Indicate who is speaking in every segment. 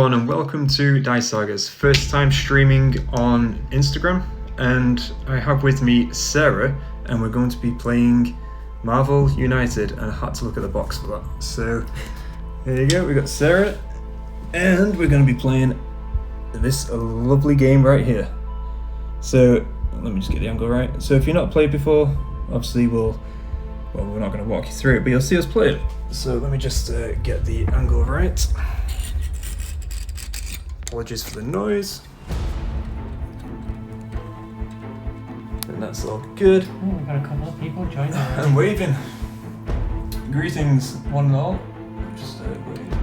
Speaker 1: everyone and welcome to Dice Saga's first time streaming on Instagram, and I have with me Sarah and we're going to be playing Marvel United, and I had to look at the box for that. So there you go, we got Sarah and we're going to be playing this lovely game right here. So let me just get the angle right. So if you've not played before, obviously we're not going to walk you through it, but you'll see us play it. So let me just get the angle right. Apologies for the noise. And that's all good.
Speaker 2: Oh, we've got a couple of people joining.
Speaker 1: I'm waving. Greetings, one and all. Just wave.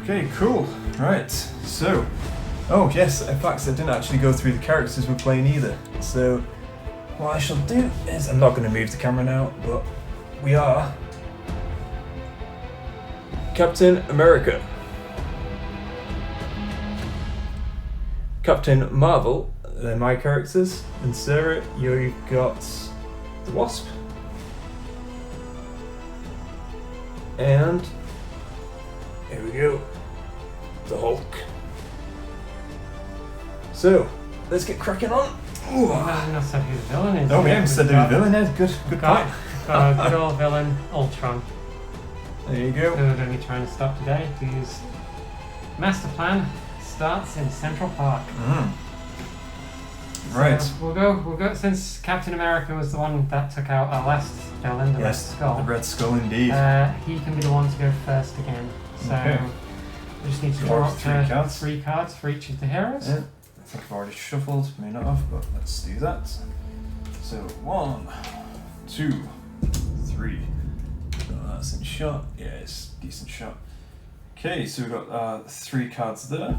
Speaker 1: Okay, cool. Right, so. Oh, yes, in fact, I didn't actually go through the characters we're playing either. So, what I shall do is, I'm not going to move the camera now, but we are Captain America. Captain Marvel, they're my characters, and Sarah, you've got the Wasp, and here we go, the Hulk. So, let's get cracking on.
Speaker 2: Ooh. I've not said who the villain is.
Speaker 1: No, we haven't said who the villain is. Good point.
Speaker 2: Got a good old villain, Ultron.
Speaker 1: There you go.
Speaker 2: Who we're going to be trying to stop today, whose master plan starts in Central Park.
Speaker 1: Right.
Speaker 2: So we'll go. Since Captain America was the one that took out our last villain, the Red Skull.
Speaker 1: The Red Skull, indeed.
Speaker 2: He can be the one to go first again. So
Speaker 1: okay.
Speaker 2: We just need to draw up three cards for each of the heroes.
Speaker 1: Yeah. I think I've already shuffled, may not have, but let's do that. So 1, 2, 3. Oh, that's in shot. Yeah, it's a decent shot. Okay, so we've got 3 cards there.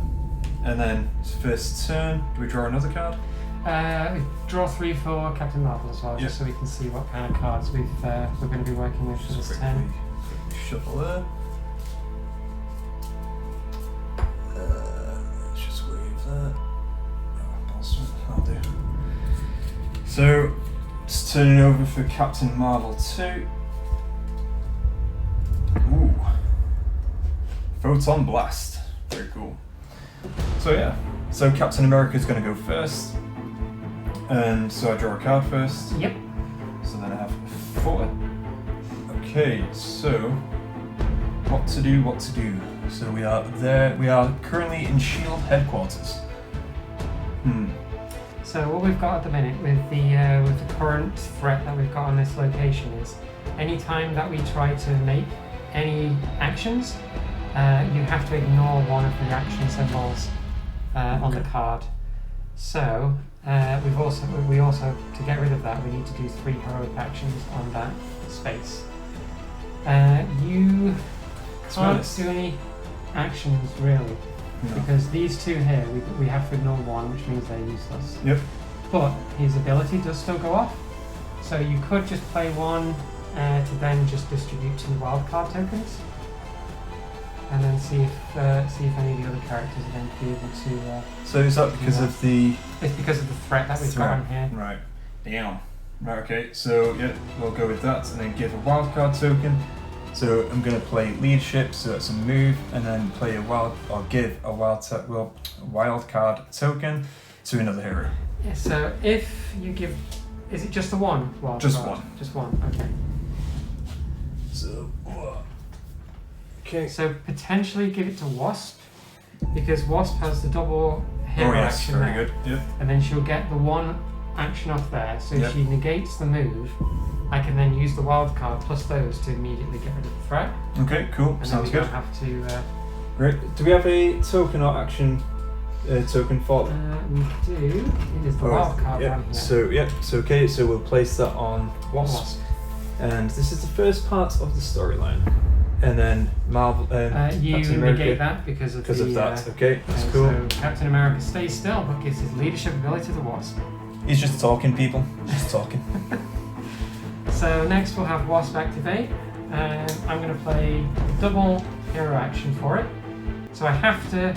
Speaker 1: And then first turn, do we draw another card?
Speaker 2: We draw 3 for Captain Marvel as well, just so we can see what kind of cards we're going to be working with for this turn.
Speaker 1: Shuffle there. Let's just wave that. I'll do. So, just turning over for Captain Marvel 2. Ooh. Photon Blast. Very cool. So yeah, so Captain America's going to go first. And so I draw a card first.
Speaker 2: Yep.
Speaker 1: So then I have 4. Okay, so what to do. So we are currently in SHIELD headquarters.
Speaker 2: So what we've got at the minute with the current threat that we've got on this location is any time that we try to make any actions, you have to ignore one of the action symbols on the card. So we also to get rid of that, we need to do 3 heroic actions on that space. You can't do any actions really. No. Because these 2 here, we have to ignore 1, which means they're useless.
Speaker 1: Yep.
Speaker 2: But his ability does still go off, so you could just play 1 to then just distribute 2 wildcard tokens, and then see if any of the other characters are going to be able to.
Speaker 1: So is that because of the?
Speaker 2: It's because of the threat that we've got on here.
Speaker 1: Right. Damn. Right. Okay. So yeah, we'll go with that, and then give a wildcard token. So I'm going to play leadership, so that's a move, and then play give a wild card token to another hero.
Speaker 2: Yeah, so if you give, is it just the 1 wild
Speaker 1: just
Speaker 2: card?
Speaker 1: one.
Speaker 2: Just 1. Okay.
Speaker 1: So okay.
Speaker 2: So potentially give it to Wasp, because Wasp has the double hero action
Speaker 1: very
Speaker 2: there.
Speaker 1: good. Yep.
Speaker 2: And then she'll get the 1 action off there, so if she negates the move, I can then use the wild card plus those to immediately get rid of the threat.
Speaker 1: Okay, cool.
Speaker 2: And
Speaker 1: sounds
Speaker 2: then we
Speaker 1: good.
Speaker 2: Don't have to.
Speaker 1: Great. Do we have a token or action token for them?
Speaker 2: We do. It is the wild card one here.
Speaker 1: So so we'll place that on Wasp. And this is the first part of the storyline. And then Marvel.
Speaker 2: You
Speaker 1: Captain America,
Speaker 2: negate that because of
Speaker 1: that. Okay, that's cool.
Speaker 2: So Captain America stays still, but gives his leadership ability to the Wasp.
Speaker 1: He's just talking, people. Just talking.
Speaker 2: So next we'll have Wasp activate. I'm going to play double hero action for it. So I have to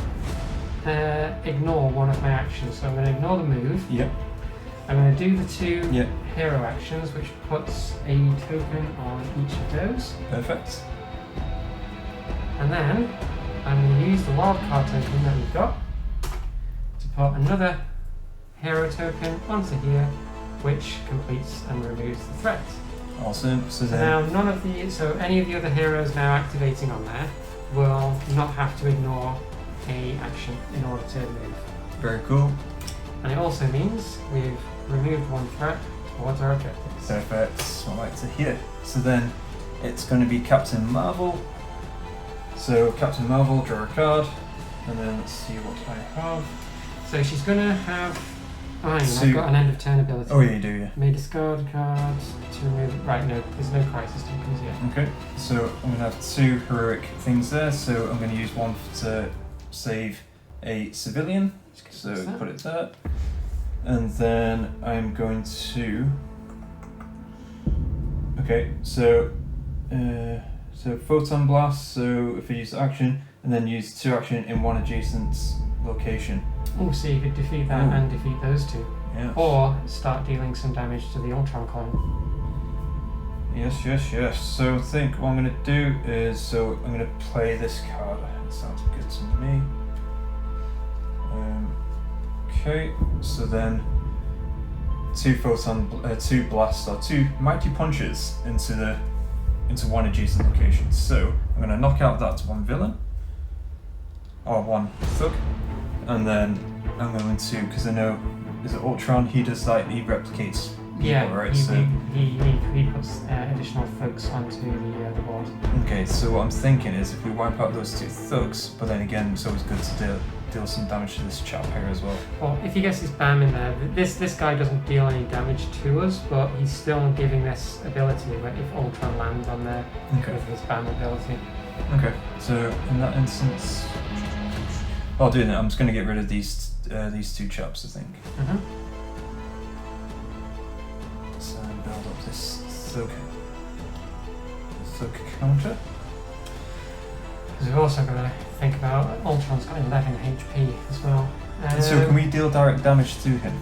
Speaker 2: ignore one of my actions. So I'm going to ignore the move.
Speaker 1: Yep.
Speaker 2: I'm going to do the 2 hero actions, which puts a token on each of those.
Speaker 1: Perfect.
Speaker 2: And then I'm going to use the wildcard token that we've got to put another hero token onto here, which completes and removes the threat.
Speaker 1: Awesome. So then
Speaker 2: Now any of the other heroes now activating on there will not have to ignore a action in order to move.
Speaker 1: very cool.
Speaker 2: And it also means we've removed one threat towards our objectives.
Speaker 1: Perfect. I like to hear. So then it's going to be Captain Marvel. So Captain Marvel, draw a card, and then let's see what I have.
Speaker 2: So she's going to have... Oh, hang on,
Speaker 1: So-
Speaker 2: I've got an end of turn ability.
Speaker 1: Oh yeah, you do, yeah.
Speaker 2: May discard cards to remove... Right, no, there's no crisis tokens yet.
Speaker 1: Okay, so I'm going to have 2 heroic things there, so I'm going to use one to save a civilian, so
Speaker 2: What's that?
Speaker 1: put it there. And then I'm going to... Okay, so Photon Blast, so if I use action, and then use 2 action in one adjacent location.
Speaker 2: Oh, so you could defeat that
Speaker 1: Ooh.
Speaker 2: and defeat those two.
Speaker 1: Yeah.
Speaker 2: Or start dealing some damage to the Ultron clone.
Speaker 1: Yes. So I think what I'm going to do is, so I'm going to play this card. It sounds good to me. Okay, so then 2 blasts or 2 mighty punches into one adjacent location. So I'm going to knock out that 1 villain or 1 thug, and then I'm going to, because I know, is it Ultron? He does like, he replicates people,
Speaker 2: Yeah,
Speaker 1: right?
Speaker 2: he puts additional thugs onto the board.
Speaker 1: Okay, so what I'm thinking is if we wipe out those 2 thugs, but then again, it's always good to deal some damage to this chap here as well.
Speaker 2: Well, if he gets his BAM in there, this guy doesn't deal any damage to us, but he's still giving this ability where if Ultron lands on there
Speaker 1: Okay.
Speaker 2: with his BAM ability.
Speaker 1: Okay, so in that instance, I'll do that. I'm just going to get rid of these 2 chaps, I think.
Speaker 2: Mm-hmm.
Speaker 1: So build up this thug counter.
Speaker 2: Because we've also got to think about Ultron's got 11 HP as well.
Speaker 1: So can we deal direct damage to him?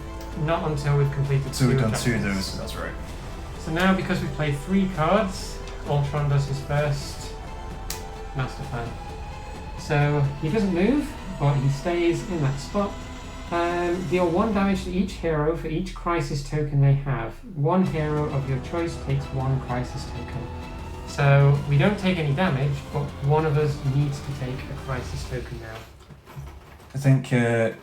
Speaker 2: Not until we've completed
Speaker 1: So
Speaker 2: 2
Speaker 1: we've done 2 of
Speaker 2: objectives.
Speaker 1: those, that's right.
Speaker 2: So now, because we've played 3 cards, Ultron does his first Master Plan. So he doesn't move, but he stays in that spot. Deal 1 damage to each hero for each crisis token they have. 1 hero of your choice takes 1 crisis token. So we don't take any damage, but one of us needs to take a crisis token now.
Speaker 1: I think, do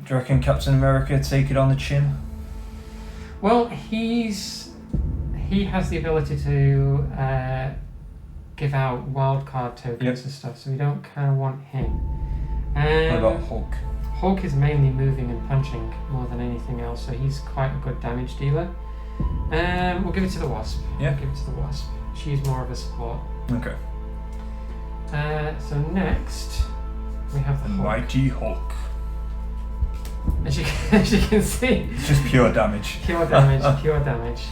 Speaker 1: you reckon Captain America take it on the chin?
Speaker 2: Well, he has the ability to give out wildcard tokens
Speaker 1: Yep.
Speaker 2: and stuff, so we don't kind of want him.
Speaker 1: What about Hulk?
Speaker 2: Hulk is mainly moving and punching more than anything else, so he's quite a good damage dealer. We'll give it to the Wasp.
Speaker 1: Yeah.
Speaker 2: Give it to the Wasp. She's more of a support.
Speaker 1: Okay.
Speaker 2: So next, we have the
Speaker 1: The
Speaker 2: Hulk.
Speaker 1: mighty Hulk.
Speaker 2: As you can see,
Speaker 1: It's just pure damage.
Speaker 2: pure damage, pure damage.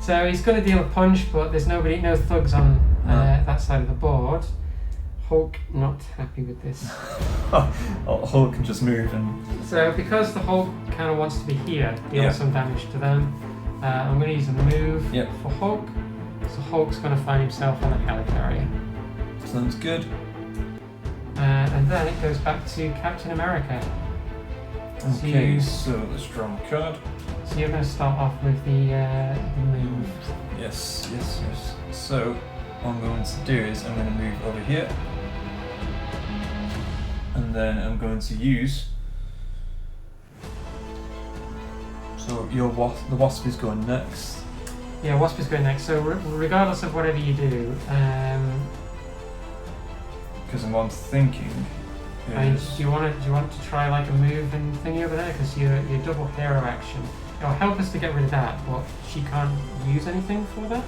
Speaker 2: So he's going to deal a punch, but there's no thugs on that side of the board. Hulk not happy with this.
Speaker 1: Hulk can just move and...
Speaker 2: So because the Hulk kind of wants to be here, deal
Speaker 1: Yeah.
Speaker 2: some damage to them, I'm going to use a move
Speaker 1: Yep.
Speaker 2: for Hulk. So Hulk's going to find himself on a helicarrier.
Speaker 1: Sounds good.
Speaker 2: And then it goes back to Captain America.
Speaker 1: Okay,
Speaker 2: you-
Speaker 1: so let's draw a card.
Speaker 2: So you're going to start off with the move.
Speaker 1: Yes. So what I'm going to do is I'm going to move over here. And then I'm going to use... So the Wasp is going next.
Speaker 2: Yeah, Wasp is going next. So regardless of whatever you do,
Speaker 1: Because what I'm thinking
Speaker 2: I mean,
Speaker 1: is...
Speaker 2: do you want to try like a move and thingy over there? Because your double hero action, it'll help us to get rid of that, but she can't use anything for that.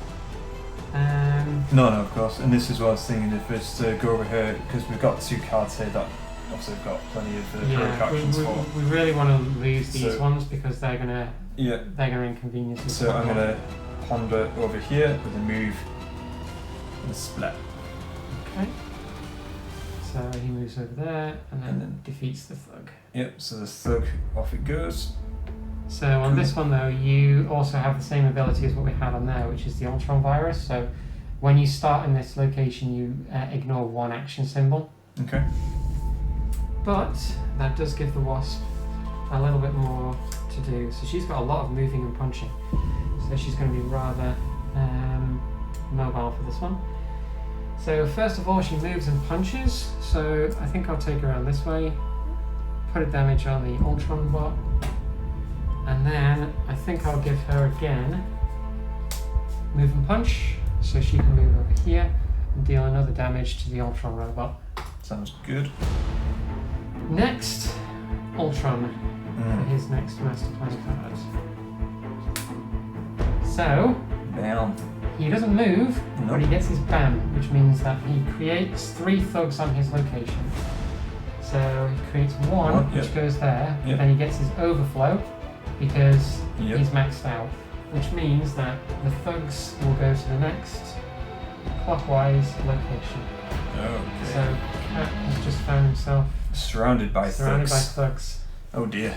Speaker 1: No, of course. And this is what I was thinking, if it's to go over here, because we've got 2 cards here that obviously have got plenty of heroic
Speaker 2: Yeah,
Speaker 1: actions for.
Speaker 2: we really want to lose these
Speaker 1: So-
Speaker 2: ones because they're gonna
Speaker 1: Yeah.
Speaker 2: inconvenience us.
Speaker 1: So
Speaker 2: quite
Speaker 1: I'm
Speaker 2: a lot.
Speaker 1: going to ponder over here with a move and a split.
Speaker 2: Okay. So he moves over there and
Speaker 1: And then-
Speaker 2: defeats the thug.
Speaker 1: Yep, so the thug, off it goes.
Speaker 2: So on this one though, you also have the same ability as what we had on there, which is the Ultron Virus. So when you start in this location, you ignore 1 action symbol.
Speaker 1: Okay.
Speaker 2: But that does give the Wasp a little bit more to do. So she's got a lot of moving and punching. So she's going to be rather mobile for this one. So first of all, she moves and punches. So I think I'll take her around this way, put a damage on the Ultron bot, and then I think I'll give her again move and punch, so she can move over here and deal another damage to the Ultron robot.
Speaker 1: Sounds good.
Speaker 2: Next, Ultron for his next master plan card. So
Speaker 1: Bam.
Speaker 2: he doesn't move,
Speaker 1: Nope.
Speaker 2: but he gets his BAM, which means that he creates 3 thugs on his location. So he creates one, which
Speaker 1: Yep.
Speaker 2: goes there,
Speaker 1: Yep.
Speaker 2: then he gets his overflow because
Speaker 1: Yep.
Speaker 2: he's maxed out, which means that the thugs will go to the next clockwise location.
Speaker 1: Okay.
Speaker 2: So Cat has just found himself
Speaker 1: Surrounded by
Speaker 2: surrounded by
Speaker 1: thugs.
Speaker 2: thugs.
Speaker 1: Oh dear.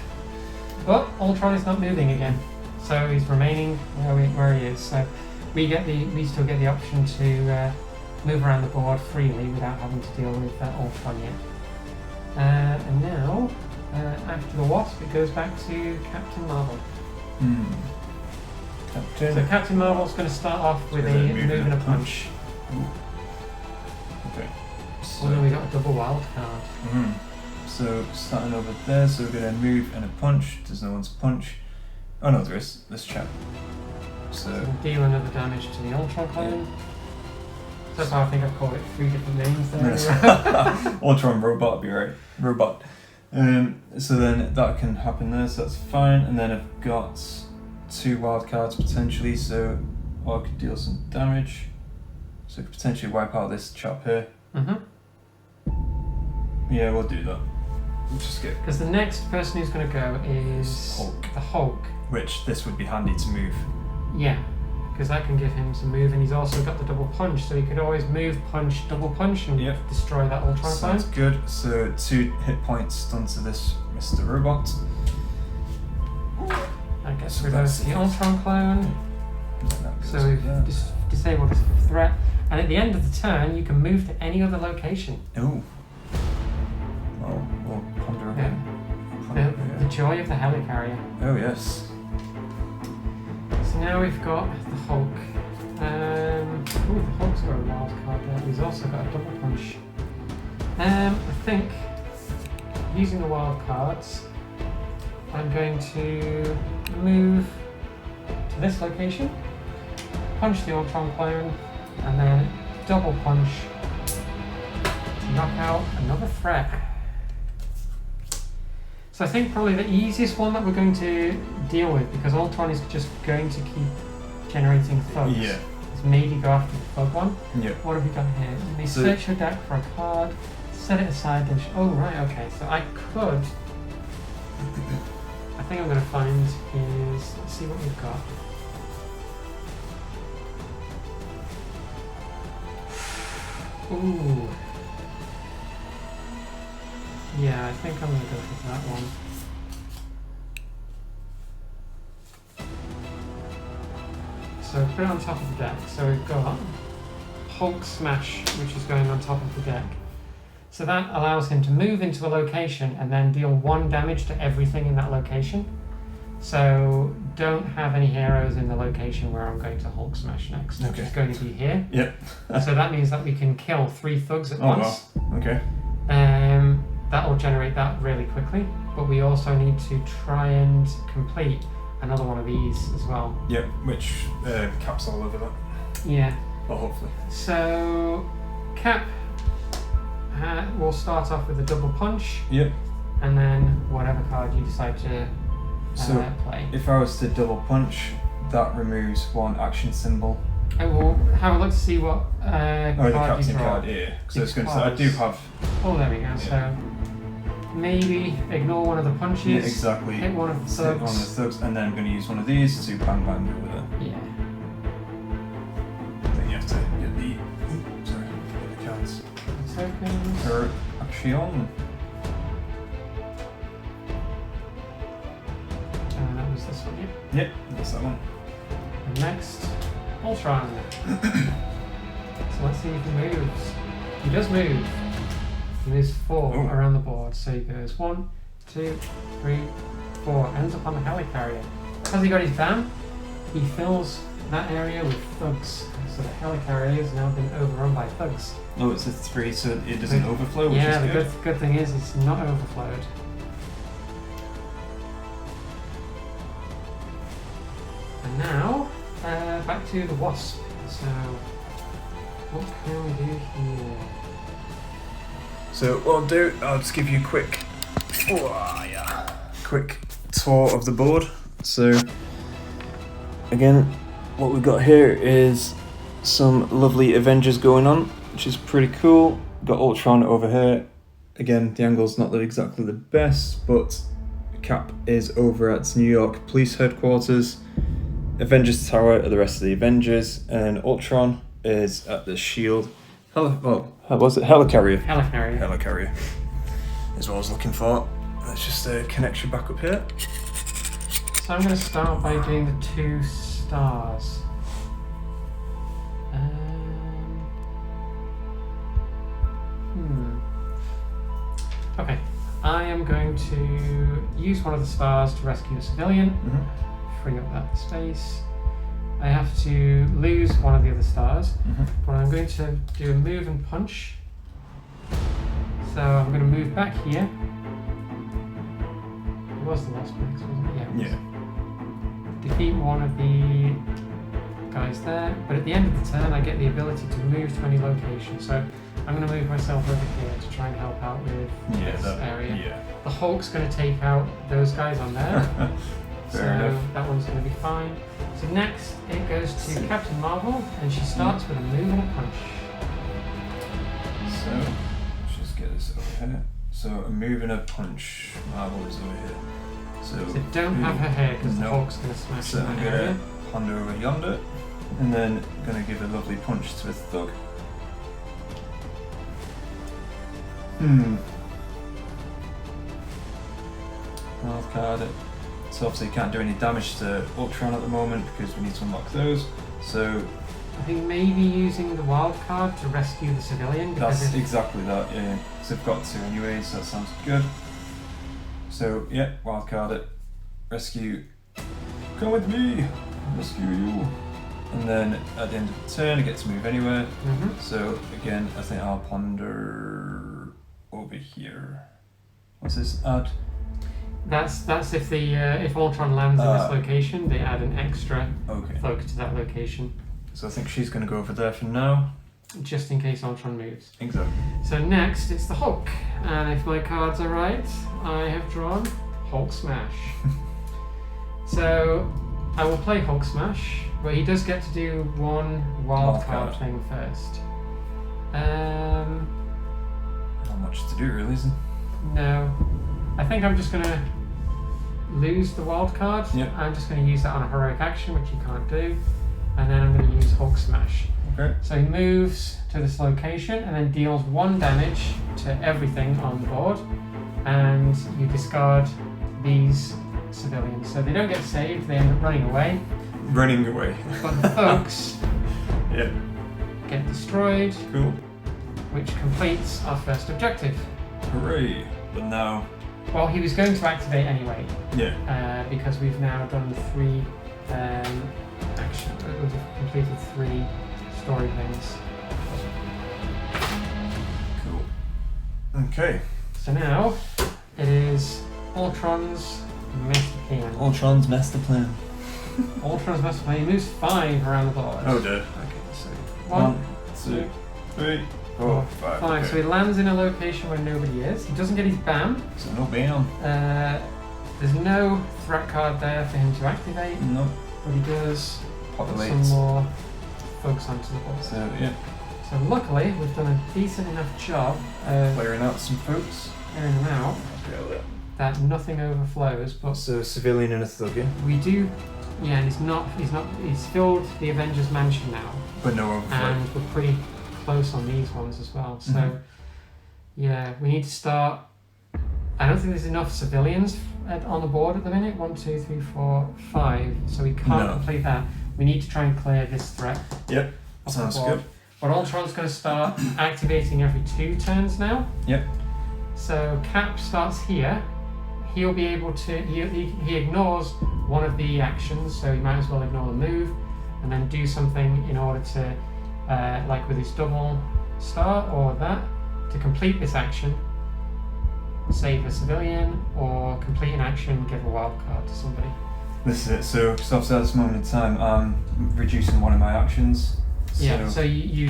Speaker 2: But Ultron is not moving again, so he's remaining where he is. So we still get the option to move around the board freely without having to deal with Ultron yet. And now, after the Wasp, it goes back to Captain Marvel.
Speaker 1: Captain.
Speaker 2: So Captain Marvel's going to start off with a move and a punch.
Speaker 1: Okay. So,
Speaker 2: Although we got a double wild card.
Speaker 1: So starting over there, so we're gonna move and a punch. There's no one's punch. Oh no, there is. This chap.
Speaker 2: So
Speaker 1: So
Speaker 2: we'll deal another damage to the Ultron clone. So far I think I've called it 3 different names there.
Speaker 1: Ultron robot would be right. Robot. So then that can happen there, so that's fine. And then I've got 2 wild cards potentially, so I could deal some damage. So I could potentially wipe out this chap here. Yeah, we'll do that. We'll just get.
Speaker 2: Because the next person who's going to go is
Speaker 1: Hulk.
Speaker 2: the Hulk.
Speaker 1: Which this would be handy to move.
Speaker 2: Yeah, because that can give him some move, and he's also got the double punch, so he could always move, punch, double punch, and
Speaker 1: Yep.
Speaker 2: destroy that Ultron clone.
Speaker 1: Sounds good. So 2 hit points done to this Mr. Robot.
Speaker 2: That gets
Speaker 1: So
Speaker 2: rid of
Speaker 1: that's
Speaker 2: the
Speaker 1: it.
Speaker 2: Ultron clone.
Speaker 1: And that goes
Speaker 2: So we've
Speaker 1: there.
Speaker 2: disabled his threat, and at the end of the turn, you can move to any other location.
Speaker 1: Ooh. Well, we'll ponder a bit.
Speaker 2: Yeah. The joy of the helicarrier.
Speaker 1: Oh yes.
Speaker 2: So now we've got the Hulk. The Hulk's got a wild card there. He's also got a double punch. I think using the wild cards, I'm going to move to this location, punch the Ultron clone, and then double punch to knock out another threat. So I think probably the easiest one that we're going to deal with, because Ultron is just going to keep generating thugs,
Speaker 1: Yeah.
Speaker 2: is maybe go after the thug one.
Speaker 1: Yep.
Speaker 2: What have we got here? You may
Speaker 1: So-
Speaker 2: search your deck for a card, set it aside, then oh right, okay. So I could. I think I'm going to find is, let's see what we've got. Ooh. Yeah, I think I'm going to go for that one. So put it on top of the deck. So we've got Hulk Smash, which is going on top of the deck. So that allows him to move into a location and then deal 1 damage to everything in that location. So don't have any heroes in the location where I'm going to Hulk Smash next, which is going to be here.
Speaker 1: Yep.
Speaker 2: So that means that we can kill 3 thugs at once.
Speaker 1: Wow. Okay.
Speaker 2: That will generate that really quickly, but we also need to try and complete another one of these as well.
Speaker 1: Yep. Which caps all over that.
Speaker 2: Yeah.
Speaker 1: Well, hopefully.
Speaker 2: So Cap will start off with a double punch,
Speaker 1: Yep.
Speaker 2: and then whatever card you decide to
Speaker 1: So
Speaker 2: play.
Speaker 1: if I was to double punch, that removes 1 action symbol.
Speaker 2: I will have a look to see what
Speaker 1: Oh, the
Speaker 2: card you
Speaker 1: captain
Speaker 2: draw.
Speaker 1: card here. So it's going to say I do have.
Speaker 2: Oh, there we go. So maybe ignore one of the punches.
Speaker 1: Yeah, exactly.
Speaker 2: Hit one of the
Speaker 1: Hit one of the
Speaker 2: thugs.
Speaker 1: thugs, and then I'm going to use one of these to bang bang over there.
Speaker 2: Yeah.
Speaker 1: Then you have to get the. Sorry, get the cards.
Speaker 2: Tokens.
Speaker 1: Per action.
Speaker 2: And that was this one. Yep.
Speaker 1: Yep, that's that one.
Speaker 2: And next, Ultron. So let's see if he moves. He does move. He moves 4
Speaker 1: Oh.
Speaker 2: around the board. So he goes 1, 2, 3, 4. Ends up on the helicarrier. Because he got his BAM, he fills that area with thugs. So the helicarrier has now been overrun by thugs.
Speaker 1: Oh, it's a 3, so it doesn't overflow, which
Speaker 2: yeah,
Speaker 1: is
Speaker 2: the
Speaker 1: good.
Speaker 2: good thing is it's not overflowed. And now, back to the Wasp. So, what can we do here?
Speaker 1: So what I'll do, I'll just give you a quick tour of the board. So again, what we've got here is some lovely Avengers going on, which is pretty cool. Got Ultron over here. Again, the angle's not exactly the best, but Cap is over at New York Police Headquarters. Avengers Tower are the rest of the Avengers, and Ultron is at the Shield. Helicarrier. Helicarrier is what I was looking for. Let's just connect you back up here.
Speaker 2: So I'm going to start by doing the 2 stars. Okay, I am going to use one of the stars to rescue a civilian, free up that space. I have to lose one of the other stars, but I'm going to do a move and punch. So I'm going to move back here. It was the Wasp next, wasn't it? Yeah. Defeat one of the guys there, but at the end of the turn I get the ability to move to any location. So I'm going to move myself over here to try and help out with this area.
Speaker 1: Yeah.
Speaker 2: The Hulk's going to take out those guys on there. So that one's going to be fine. So next it goes to Captain Marvel, and she starts with a move and a punch.
Speaker 1: So let's just get this over here. So a move and a punch. Marvel is over here. So
Speaker 2: don't have her hair because the Hulk's going to smash
Speaker 1: so
Speaker 2: in
Speaker 1: I'm
Speaker 2: that
Speaker 1: gonna
Speaker 2: area.
Speaker 1: ponder over yonder, and then gonna give a lovely punch to a thug. Wild card it. So obviously can't do any damage to Ultron at the moment because we need to unlock those. So
Speaker 2: I think maybe using the wild card to rescue the civilian.
Speaker 1: That's exactly that, yeah. So I've got 2 anyway, so that sounds good. So yeah, wild card it. Rescue. Come with me! I'll rescue you. And then at the end of the turn I get to move anywhere. So again, I think I'll ponder over here. What's this? Add.
Speaker 2: That's if the if Ultron lands in this location, they add an extra thug to that location.
Speaker 1: So I think she's going to go over there for now.
Speaker 2: Just in case Ultron moves.
Speaker 1: Exactly.
Speaker 2: So next it's the Hulk, and if my cards are right, I have drawn Hulk Smash. So I will play Hulk Smash, but he does get to do one wild card thing first.
Speaker 1: Not much to do really, is it?
Speaker 2: No. I think I'm just going to lose the wild card.
Speaker 1: Yep.
Speaker 2: I'm just going to use that on a heroic action, which you can't do. And then I'm going to use Hulk Smash.
Speaker 1: Okay.
Speaker 2: So he moves to this location and then deals 1 damage to everything on the board. And you discard these civilians. So they don't get saved, they end up running away.
Speaker 1: Running away.
Speaker 2: But the thugs
Speaker 1: Yeah.
Speaker 2: get destroyed.
Speaker 1: Cool.
Speaker 2: Which completes our first objective.
Speaker 1: Hooray. But now.
Speaker 2: Well, he was going to activate anyway.
Speaker 1: Yeah.
Speaker 2: Because we've now done 3 action. We've completed 3 story things.
Speaker 1: Cool. Okay.
Speaker 2: So now it is Ultron's master plan.
Speaker 1: Ultron's master plan.
Speaker 2: Ultron's master plan. He moves 5 around the board.
Speaker 1: Oh dear.
Speaker 2: Okay, so 1, 2,
Speaker 1: 3, 4, 5.
Speaker 2: 5.
Speaker 1: Okay.
Speaker 2: So he lands in a location where nobody is. He doesn't get his BAM.
Speaker 1: So no BAM.
Speaker 2: There's no threat card there for him to activate.
Speaker 1: Nope.
Speaker 2: But he does
Speaker 1: Populate.
Speaker 2: put some more folks onto the board.
Speaker 1: So yeah.
Speaker 2: So luckily we've done a decent enough job of
Speaker 1: Clearing out some folks.
Speaker 2: clearing them out that nothing overflows. But
Speaker 1: So civilian and a thug, yeah?
Speaker 2: we do, yeah, and he's filled the Avengers Mansion now,
Speaker 1: But no overflow.
Speaker 2: and we're pretty close on these ones as well. So yeah, we need to start. I don't think there's enough civilians on the board at the minute. 1, 2, 3, 4, 5. So we can't complete that. We need to try and clear this threat.
Speaker 1: Yep.
Speaker 2: off
Speaker 1: Sounds
Speaker 2: the board.
Speaker 1: good.
Speaker 2: But Ultron's going to start activating every 2 turns now.
Speaker 1: Yep.
Speaker 2: So Cap starts here. He'll be able to. He ignores one of the actions, so he might as well ignore the move, and then do something in order to, like with his double star or that, to complete this action. Save a civilian, or complete an action, give a wild card to somebody.
Speaker 1: This is it. So, because obviously at this moment in time, I'm reducing one of my actions.
Speaker 2: Yeah. So you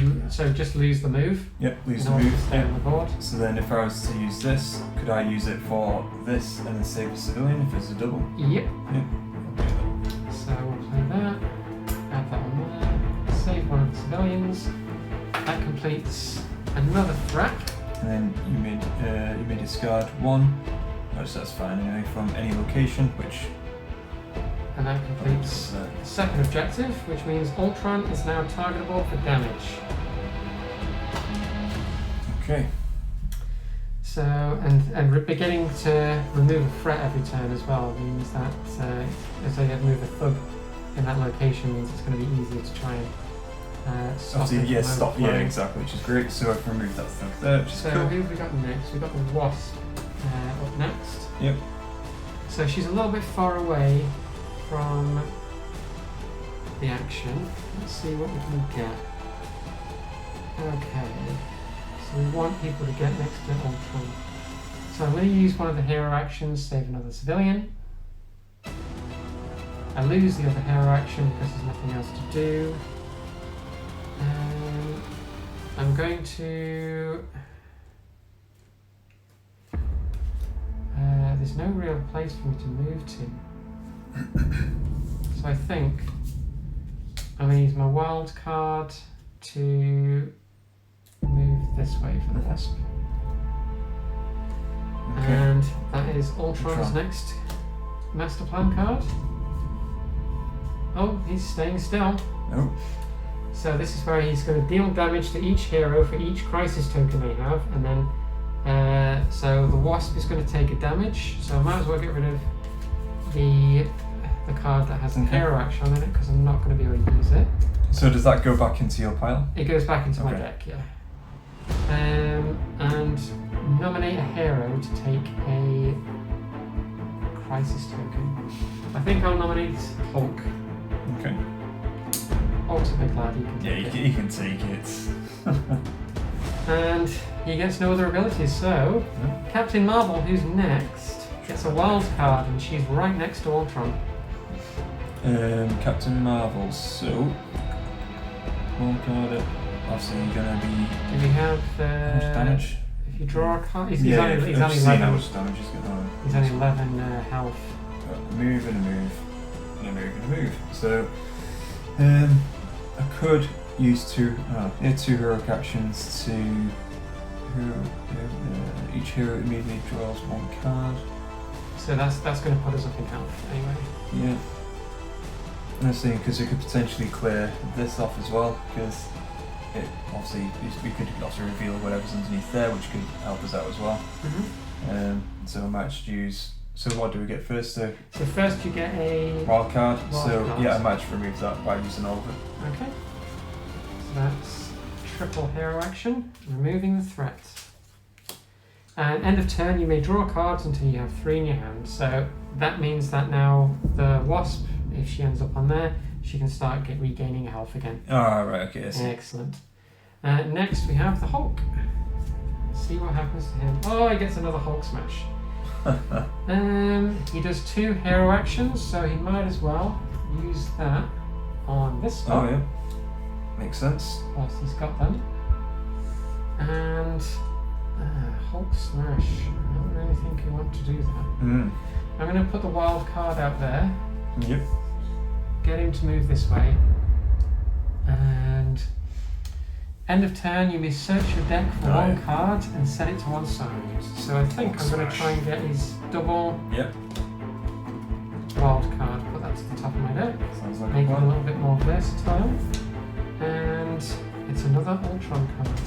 Speaker 2: just lose the move.
Speaker 1: Yep. Lose
Speaker 2: in
Speaker 1: the
Speaker 2: order
Speaker 1: move.
Speaker 2: to stay on the board.
Speaker 1: So then, if I was to use this, could I use it for this and then save a civilian if it's a double?
Speaker 2: Yep.
Speaker 1: Yep.
Speaker 2: So we'll play that. Add that on there. Save one of the civilians. That completes another threat.
Speaker 1: And then you may discard one. Which that's fine anyway from any location, which.
Speaker 2: And that completes the second objective, which means Ultron is now targetable for damage.
Speaker 1: Okay.
Speaker 2: So, and beginning to remove a threat every turn as well means that as you move a thug in that location means it's going to be easier to try and stop
Speaker 1: Obviously,
Speaker 2: it
Speaker 1: yeah,
Speaker 2: from
Speaker 1: stop. Yeah,
Speaker 2: overflowing.
Speaker 1: exactly, which is great. So I've removed that thug there, which is
Speaker 2: So
Speaker 1: cool.
Speaker 2: who have we got next? We've got the Wasp up next.
Speaker 1: Yep.
Speaker 2: So she's a little bit far away from the action. Let's see what we can get. Okay. So we want people to get next to Ultron. So I'm going to use one of the hero actions, save another civilian. I lose the other hero action because there's nothing else to do. I'm going to... there's no real place for me to move to. So I think I'm going to use my wild card to move this way for the Wasp.
Speaker 1: Okay.
Speaker 2: And that is Ultron's
Speaker 1: Ultron.
Speaker 2: next master plan card. Oh, he's staying still.
Speaker 1: Oh.
Speaker 2: So this is where he's going to deal damage to each hero for each crisis token they have, and then so the Wasp is going to take a damage. So I might as well get rid of the card that has a
Speaker 1: Okay.
Speaker 2: hero action on it because I'm not going to be able to use it.
Speaker 1: So does that go back into your pile?
Speaker 2: It goes back into my
Speaker 1: Okay.
Speaker 2: deck, yeah. And nominate a hero to take a crisis token. I think I'll nominate Hulk.
Speaker 1: Okay.
Speaker 2: Hulk's a big lad, he can
Speaker 1: Yeah,
Speaker 2: take
Speaker 1: you can take it.
Speaker 2: And he gets no other abilities, so
Speaker 1: Yeah.
Speaker 2: Captain Marvel, who's next, gets a wild card and she's right next to Ultron.
Speaker 1: Captain Marvel. So, one card. Obviously, you're gonna be
Speaker 2: Do we have
Speaker 1: how much damage?
Speaker 2: if you draw a card? He's
Speaker 1: Yeah,
Speaker 2: only, he's
Speaker 1: I've
Speaker 2: only
Speaker 1: seen how
Speaker 2: 11.
Speaker 1: much damage he's gonna.
Speaker 2: He's only 11 health.
Speaker 1: Move and a move, and a move and a move. So, I could use two heroic actions to each hero immediately draws one card.
Speaker 2: So that's going to put us up in health anyway.
Speaker 1: Yeah. And I was thinking because we could potentially clear this off as well, because it obviously we could also reveal whatever's underneath there, which could help us out as well. So I might just use. So what do we get first?
Speaker 2: So first you get a...
Speaker 1: Wild card.
Speaker 2: Wild
Speaker 1: So
Speaker 2: card.
Speaker 1: yeah, I might just remove that by using all of it.
Speaker 2: Okay. So that's triple hero action, removing the threat. And end of turn, you may draw cards until you have 3 in your hand. So that means that now the Wasp, if she ends up on there, she can start regaining health again.
Speaker 1: Ah, right. Okay. I see.
Speaker 2: Excellent. Next we have the Hulk. See what happens to him. Oh, he gets another Hulk smash. He does 2 hero actions, so he might as well use that on this
Speaker 1: Oh
Speaker 2: spot
Speaker 1: yeah. Makes sense.
Speaker 2: whilst he's got them. And Hulk smash. I don't really think you want to do that.
Speaker 1: Mm.
Speaker 2: I'm going to put the wild card out there.
Speaker 1: Yep.
Speaker 2: Get him to move this way. And end of turn, you may search your deck for
Speaker 1: Oh,
Speaker 2: one
Speaker 1: yeah.
Speaker 2: card and set it to one side. So I think I'm going to
Speaker 1: Smash.
Speaker 2: try and get his double
Speaker 1: Yep.
Speaker 2: wild card. Put that to the top of my deck.
Speaker 1: Sounds like
Speaker 2: Make
Speaker 1: a
Speaker 2: it a
Speaker 1: plan.
Speaker 2: little bit more versatile. And it's another Ultron card.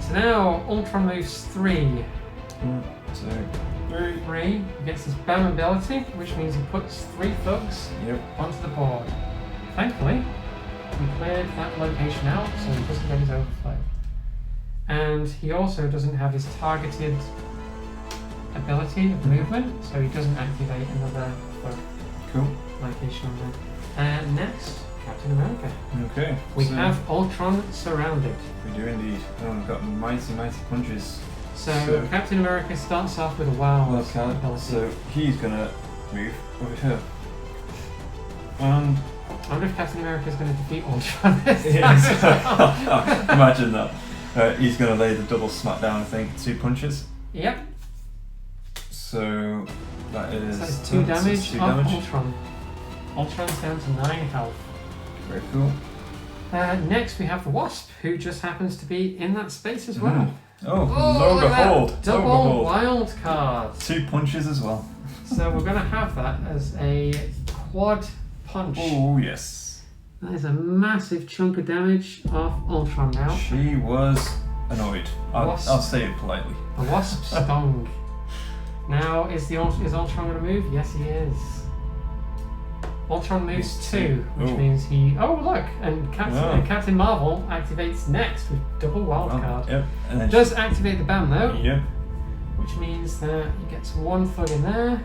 Speaker 2: So now Ultron moves 3.
Speaker 1: 1, 2, 3.
Speaker 2: 3. He gets his BAM ability, which means he puts 3 thugs
Speaker 1: Yep.
Speaker 2: onto the board. Thankfully, We cleared that location out, so he doesn't get his overflow. And he also doesn't have his targeted ability of movement, so he doesn't activate another
Speaker 1: Cool.
Speaker 2: location on there. Next, Captain America.
Speaker 1: Okay.
Speaker 2: We
Speaker 1: so
Speaker 2: have Ultron surrounded.
Speaker 1: We do indeed. Oh, we've got mighty punches.
Speaker 2: So Captain America starts off with a wild ability.
Speaker 1: So he's gonna move over here. And
Speaker 2: I wonder if Captain America is going to defeat Ultron this time.
Speaker 1: yes. Imagine that. He's gonna lay the double smackdown, I think, 2 punches.
Speaker 2: Yep.
Speaker 1: So that is.
Speaker 2: So it's 2 damage
Speaker 1: two
Speaker 2: off
Speaker 1: damage.
Speaker 2: Ultron. Ultron's down to 9 health.
Speaker 1: Very cool.
Speaker 2: Next we have the Wasp, who just happens to be in that space as well.
Speaker 1: Oh,
Speaker 2: look
Speaker 1: lo
Speaker 2: at that.
Speaker 1: behold!
Speaker 2: Double
Speaker 1: Lo behold.
Speaker 2: wild card.
Speaker 1: 2 punches as well.
Speaker 2: So we're going to have that as a quad punch.
Speaker 1: Oh yes.
Speaker 2: That is a massive chunk of damage off Ultron now.
Speaker 1: She was annoyed. I'll
Speaker 2: Wasp.
Speaker 1: say it politely.
Speaker 2: A Wasp stung. Now is Ultron going to move? Yes, he is. Ultron moves
Speaker 1: He's
Speaker 2: 2, which
Speaker 1: Ooh.
Speaker 2: means he. Oh look, and
Speaker 1: Wow.
Speaker 2: Captain Marvel activates next with double wild card.
Speaker 1: Yep. And then
Speaker 2: Does activate the BAM though,
Speaker 1: Yep.
Speaker 2: which means that he gets 1 thug in there,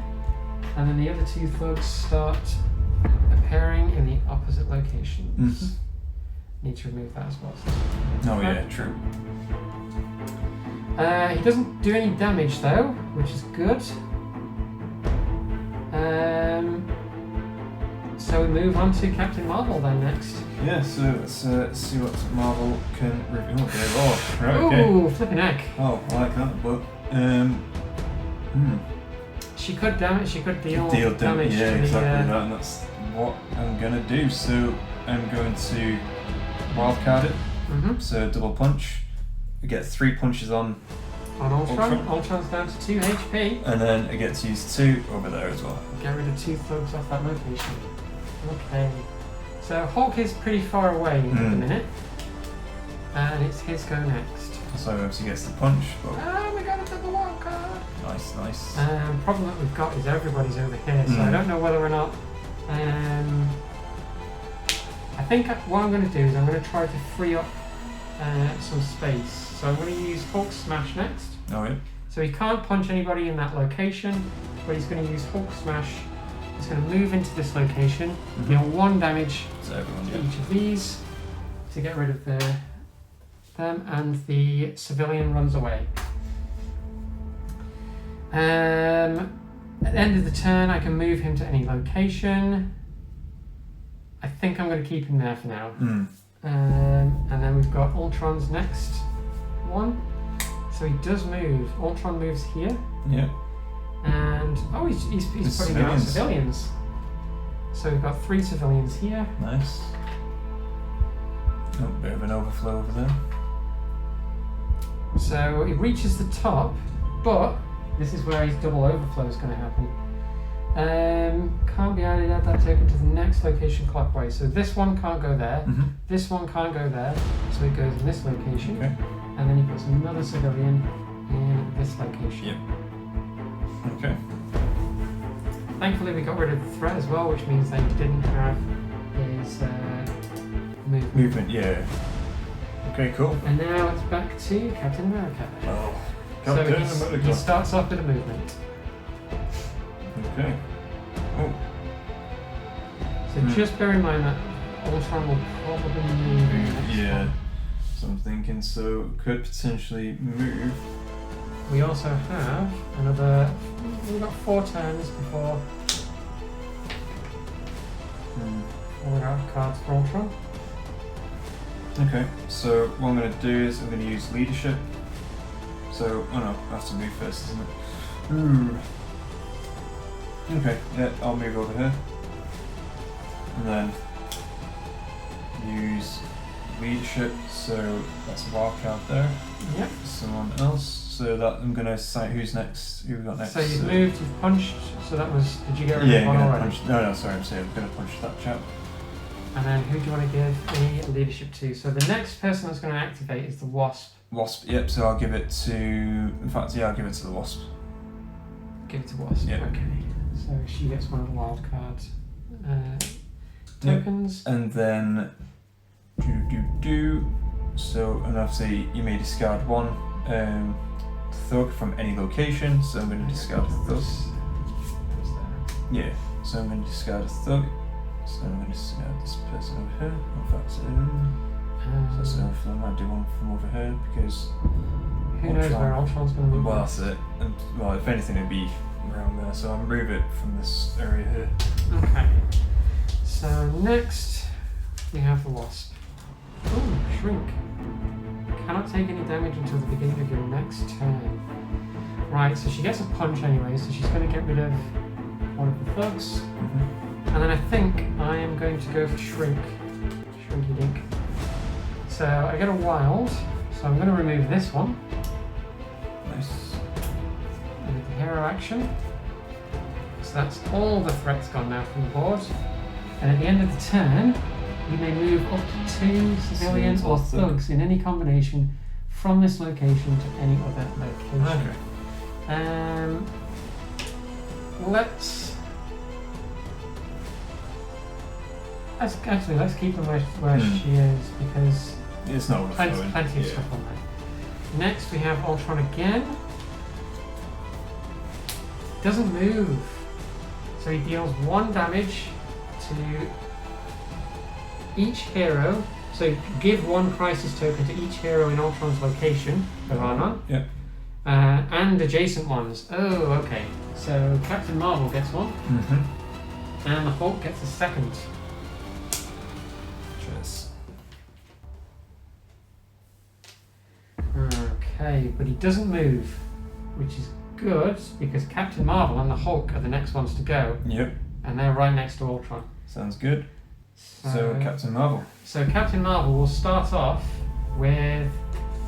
Speaker 2: and then the other 2 thugs start appearing in the opposite locations.
Speaker 1: Mhm.
Speaker 2: Need to remove that as well.
Speaker 1: Oh yeah, true.
Speaker 2: He doesn't do any damage though, which is good. So we move on to Captain Marvel then next.
Speaker 1: Yeah, so let's see what Marvel can reveal. Okay. Oh, right, okay.
Speaker 2: Ooh, flipping heck.
Speaker 1: Oh, I like that, but
Speaker 2: She could damage. She could deal
Speaker 1: damage. Yeah,
Speaker 2: to
Speaker 1: exactly
Speaker 2: the.
Speaker 1: that, and that's what I'm gonna do. So I'm going to wildcard it.
Speaker 2: Mhm.
Speaker 1: So double punch. I get 3 punches on,
Speaker 2: On Ultron.
Speaker 1: Ultron.
Speaker 2: Ultron's down to 2 HP.
Speaker 1: and then I get to use 2 over there as well.
Speaker 2: Get rid of 2 thugs off that location. Okay. So Hulk is pretty far away at the minute, and it's his go next.
Speaker 1: So obviously gets the punch. But
Speaker 2: We got a double wild card.
Speaker 1: nice.
Speaker 2: Problem that we've got is everybody's over here, so I don't know whether or not. I think what I'm going to do is I'm going to try to free up some space. So I'm going to use Hulk Smash next.
Speaker 1: Oh yeah.
Speaker 2: So he can't punch anybody in that location, but he's going to use Hulk Smash. He's going to move into this location, deal 1 damage
Speaker 1: So everyone,
Speaker 2: to
Speaker 1: yeah.
Speaker 2: each of these to get rid of them, and the civilian runs away. At the end of the turn, I can move him to any location. I think I'm going to keep him there for now. And then we've got Ultron's next one. So he does move. Ultron moves here.
Speaker 1: Yeah.
Speaker 2: And he's putting down
Speaker 1: civilians.
Speaker 2: civilians. So we've got 3 civilians here.
Speaker 1: Nice. Oh, bit of an overflow over there.
Speaker 2: So it reaches the top, but this is where his double overflow is going to happen. Can't be added at that token to the next location clockwise. So this one can't go there. This one can't go there. So it goes in this location.
Speaker 1: Okay.
Speaker 2: And then he puts another civilian in this location.
Speaker 1: Yep. Okay.
Speaker 2: Thankfully we got rid of the threat as well, which means that he didn't have his movement.
Speaker 1: Movement, yeah. Okay, cool.
Speaker 2: And now it's back to Captain America.
Speaker 1: Oh.
Speaker 2: So
Speaker 1: Captain
Speaker 2: he
Speaker 1: America.
Speaker 2: starts off with a movement.
Speaker 1: Okay. Oh.
Speaker 2: So just bear in mind that Ultron will probably move in the next
Speaker 1: Yeah.
Speaker 2: one.
Speaker 1: So I'm thinking, so could potentially move.
Speaker 2: We also have another. We've got 4 turns before we're out of cards for Ultron.
Speaker 1: Okay, so what I'm going to do is I'm going to use leadership. So, oh no, I have to move first, isn't it? Ooh. Okay, yeah, I'll move over here. And then use leadership, so that's a wild card there.
Speaker 2: Yep.
Speaker 1: Someone else. So that I'm going to cite who's next, who we got next.
Speaker 2: So you've moved, you've punched. So that was. Did you get rid
Speaker 1: Yeah,
Speaker 2: of
Speaker 1: I'm
Speaker 2: one
Speaker 1: going to
Speaker 2: already?
Speaker 1: punch. No, sorry, I'm saying I'm going to punch that chap.
Speaker 2: And then who do you want to give the leadership to? So the next person that's going to activate is the Wasp.
Speaker 1: Wasp, yep, so I'll give it to. In fact, yeah, I'll give it to the Wasp.
Speaker 2: Give it to Wasp.
Speaker 1: Yep.
Speaker 2: Okay. So she gets one of the wild cards tokens.
Speaker 1: And then So, and obviously you may discard one thug from any location. So I'm going to discard a thug. Yeah. So I'm going to discard a thug. So I'm going to discard this person over here. In fact, so that's enough. I might do one from over here because
Speaker 2: who knows where Ultron's going to be?
Speaker 1: Well, that's it. And well, if anything, it'd be around there. So I'll move it from this area here.
Speaker 2: Okay. So next we have the Wasp. Ooh, shrink. Cannot take any damage until the beginning of your next turn. Right, so she gets a punch anyway, so she's going to get rid of one of the thugs. And then I think I am going to go for shrink. Shrinky dink. So I get a wild, so I'm going to remove this one.
Speaker 1: Nice.
Speaker 2: And the hero action. So that's all the threats gone now from the board. And at the end of the turn, you may move up to 2 civilians or thugs in any combination from this location to any other location.
Speaker 1: Okay.
Speaker 2: Let's keep them where she is because
Speaker 1: it's not
Speaker 2: plenty of stuff on there. Next we have Ultron again. Doesn't move, so he deals 1 damage to each hero. So give 1 crisis token to each hero in Ultron's location. There are none.
Speaker 1: Yep.
Speaker 2: And adjacent ones. Oh, okay. So Captain Marvel gets 1. And the Hulk gets a 2nd.
Speaker 1: Cheers.
Speaker 2: Okay, but he doesn't move, which is good because Captain Marvel and the Hulk are the next ones to go.
Speaker 1: Yep.
Speaker 2: And they're right next to Ultron.
Speaker 1: Sounds good. So Captain Marvel.
Speaker 2: So Captain Marvel will start off with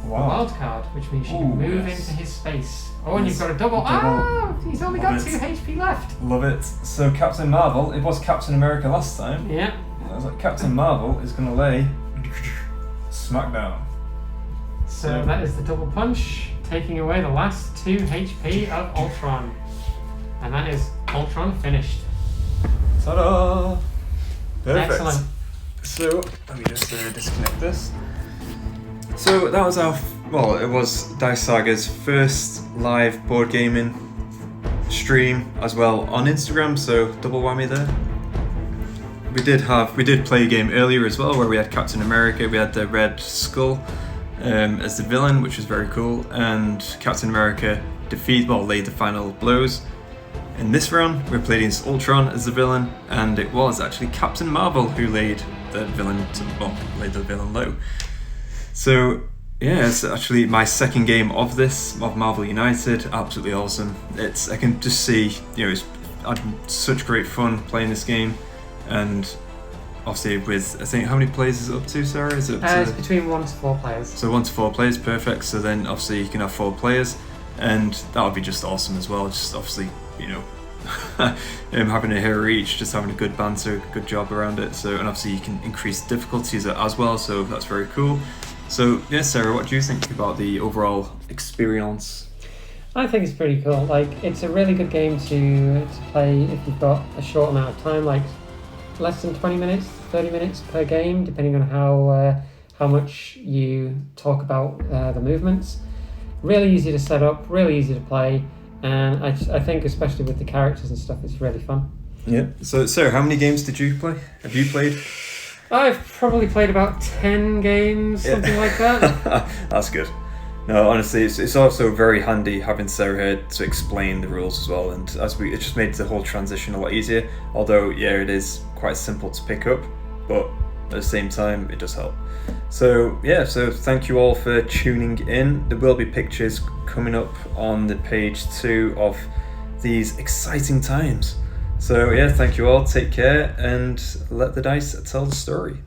Speaker 2: a wild card, which means she can move into his space. Oh, and you've got a double. He's only got 2 HP left.
Speaker 1: Love it. So Captain Marvel, it was Captain America last time.
Speaker 2: Yeah.
Speaker 1: I was like, Captain Marvel is going to lay smackdown.
Speaker 2: So that is the double punch, taking away the last 2 HP of Ultron. And that is Ultron finished.
Speaker 1: Ta-da! Perfect.
Speaker 2: Excellent.
Speaker 1: So, let me just disconnect this. So that was it was Dice Saga's first live board gaming stream as well on Instagram, so double whammy there. We did play a game earlier as well where we had Captain America, we had the Red Skull as the villain, which was very cool, and Captain America laid the final blows. In this round, we played against Ultron as the villain, and it was actually Captain Marvel who laid the villain low. So yeah, it's actually my second game of Marvel United. Absolutely awesome. I can just see, it's had such great fun playing this game, and obviously with, I think, how many players is it up to, Sarah? Is it
Speaker 2: it's between 1 to 4 players.
Speaker 1: So 1 to 4 players, perfect. So then obviously you can have 4 players, and that would be just awesome as well. Just obviously, having a hero each, just having a good banter, good job around it. So, and obviously you can increase difficulties as well, so that's very cool. So yeah, Sarah, what do you think about the overall experience?
Speaker 2: I think it's pretty cool. Like, it's a really good game to play if you've got a short amount of time, like less than 20 minutes, 30 minutes per game, depending on how much you talk about the movements. Really easy to set up, really easy to play. And I think, especially with the characters and stuff, it's really fun.
Speaker 1: Yeah. So, Sarah, how many games did you play? Have you played?
Speaker 2: I've probably played about 10 games, something like that.
Speaker 1: That's good. No, honestly, it's also very handy having Sarah here to explain the rules as well, and it just made the whole transition a lot easier. Although, yeah, it is quite simple to pick up, but at the same time, it does help. So yeah, so thank you all for tuning in. There will be pictures coming up on the page 2 of these exciting times. So yeah, thank you all, take care, and let the dice tell the story.